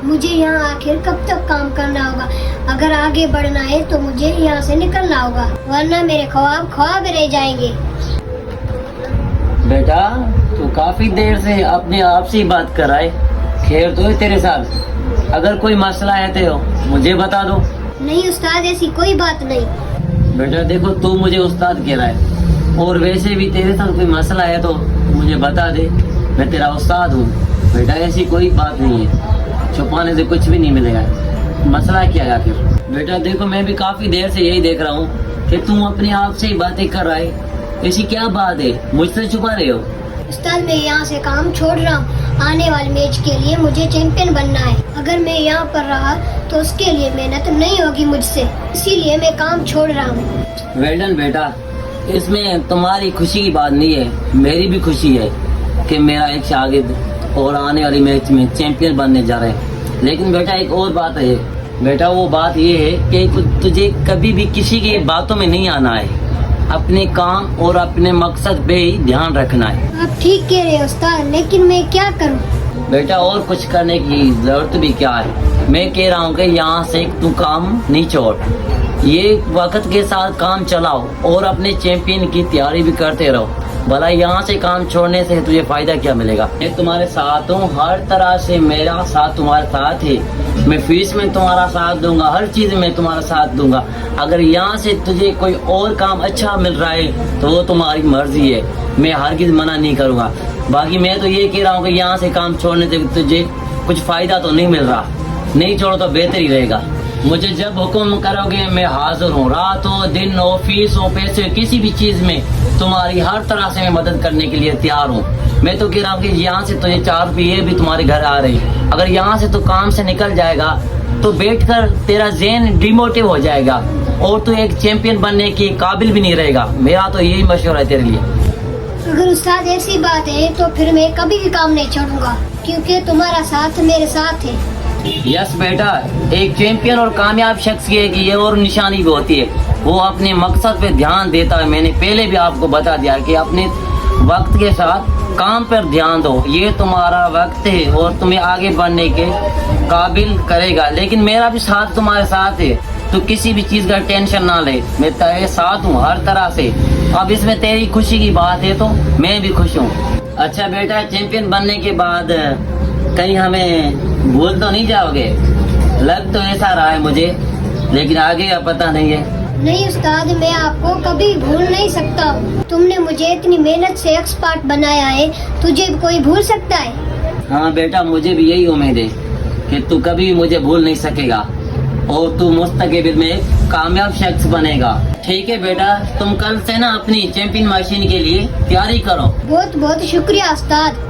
مجھے یہاں آخر کب تک کام کرنا ہوگا؟ اگر آگے بڑھنا ہے تو مجھے یہاں سے نکلنا ہوگا، ورنہ میرے خواب خواب رہ جائیں گے۔ بیٹا تو کافی دیر سے اپنے آپ سے ہی بات کر رہا ہے، خیر تو ہے تیرے ساتھ؟ اگر کوئی مسئلہ ہے تو مجھے بتا دو۔ نہیں استاد، ایسی کوئی بات نہیں۔ بیٹا دیکھو، تو مجھے استاد کہہ رہا ہے، اور ویسے بھی تیرے ساتھ کوئی مسئلہ ہے تو مجھے بتا دے، میں تیرا استاد ہوں۔ بیٹا ایسی کوئی بات نہیں ہے، چھپانے سے کچھ بھی نہیں ملے گا۔ مسئلہ کیا ہے پھر؟ بیٹا دیکھو، میں بھی کافی دیر سے یہی دیکھ رہا ہوں کہ تم اپنے آپ سے ہی باتیں کر رہا ہے، ایسی کیا بات ہے مجھ سے چھپا رہے ہو؟ استاد میں یہاں سے کام چھوڑ رہا ہوں، آنے والے میچ کے لیے مجھے چیمپئن بننا ہے۔ اگر میں یہاں پر رہا تو اس کے لیے محنت نہیں ہوگی مجھ سے، اسی لیے میں کام چھوڑ رہا ہوں۔ ویل ڈن بیٹا، اس میں تمہاری خوشی کی بات نہیں ہے، میری بھی خوشی ہے کہ میرا ایک شاگرد اور آنے والی میچ میں چیمپئن بننے جا رہے ہیں۔ لیکن بیٹا ایک اور بات ہے بیٹا، وہ بات یہ ہے کہ تجھے کبھی بھی کسی کی باتوں میں نہیں آنا ہے، اپنے کام اور اپنے مقصد پہ ہی دھیان رکھنا ہے۔ آپ ٹھیک کہہ رہے ہیں استاد، لیکن میں کیا کروں؟ بیٹا اور کچھ کرنے کی ضرورت بھی کیا ہے، میں کہہ رہا ہوں کہ یہاں سے تو کام نہیں چھوڑ، یہ وقت کے ساتھ کام چلاؤ اور اپنے چیمپئن کی تیاری بھی کرتے رہو۔ بھلا یہاں سے کام چھوڑنے سے تجھے فائدہ کیا ملے گا؟ میں تمہارے ساتھ ہوں، ہر طرح سے میرا ساتھ تمہارے ساتھ ہے، میں فیس میں تمہارا ساتھ دوں گا، ہر چیز میں تمہارا ساتھ دوں گا۔ اگر یہاں سے تجھے کوئی اور کام اچھا مل رہا ہے تو وہ تمہاری مرضی ہے، میں ہرگز منع نہیں کروں گا۔ باقی میں تو یہ کہہ رہا ہوں کہ یہاں سے کام چھوڑنے سے تجھے کچھ فائدہ تو نہیں مل رہا، نہیں چھوڑو تو بہتر ہی رہے گا۔ مجھے جب حکم کرو گے میں حاضر ہوں، رات ہو دن ہو، فیس ہو پیسے ہو، کسی بھی چیز میں تمہاری ہر طرح سے میں مدد کرنے کے لیے تیار ہوں۔ میں تو کہہ رہا ہوں کہ یہاں سے تجھے 4 روپے بھی تمہارے گھر آ رہے، اگر یہاں سے تو کام سے نکل جائے گا تو بیٹھ کر تیرا ذہن ڈیموٹیو ہو جائے گا اور تو ایک چیمپئن بننے کے قابل بھی نہیں رہے گا۔ میرا تو یہی مشورہ ہے تیرے لیے۔ اگر استاد ایسی بات ہے تو پھر میں کبھی بھی کام نہیں چھوڑوں گا، کیونکہ تمہارا ساتھ میرے ساتھ ہے۔ یس بیٹا، ایک چیمپئن اور کامیاب شخص کی ایک یہ اور نشانی بھی ہوتی ہے، وہ اپنے مقصد پہ دھیان دیتا ہے۔ میں نے پہلے بھی آپ کو بتا دیا کہ اپنے وقت کے ساتھ کام پر دھیان دو، یہ تمہارا وقت ہے اور تمہیں آگے بڑھنے کے قابل کرے گا۔ لیکن میرا بھی ساتھ تمہارے ساتھ ہے، تو کسی بھی چیز کا ٹینشن نہ لے، میں تیرے ساتھ ہوں ہر طرح سے۔ اب اس میں تیری خوشی کی بات ہے تو میں بھی خوش ہوں۔ اچھا بیٹا، چیمپئن بننے کے بعد کہیں ہمیں بھول تو نہیں جاؤ گے؟ لگ تو ایسا رہا ہے مجھے، لیکن آگے کا پتہ نہیں ہے۔ نہیں استاد، میں آپ کو کبھی بھول نہیں سکتا ہوں، تم نے مجھے اتنی محنت سے ایکسپرٹ بنایا ہے، تجھے کوئی بھول سکتا ہے؟ ہاں بیٹا، مجھے بھی یہی امید ہے کہ تو کبھی مجھے بھول نہیں سکے گا اور تو مستقبل میں ایک کامیاب شخص بنے گا۔ ٹھیک ہے بیٹا، تم کل سے نا اپنی چیمپئن مشین کے لیے تیاری کرو۔ بہت بہت شکریہ استاد۔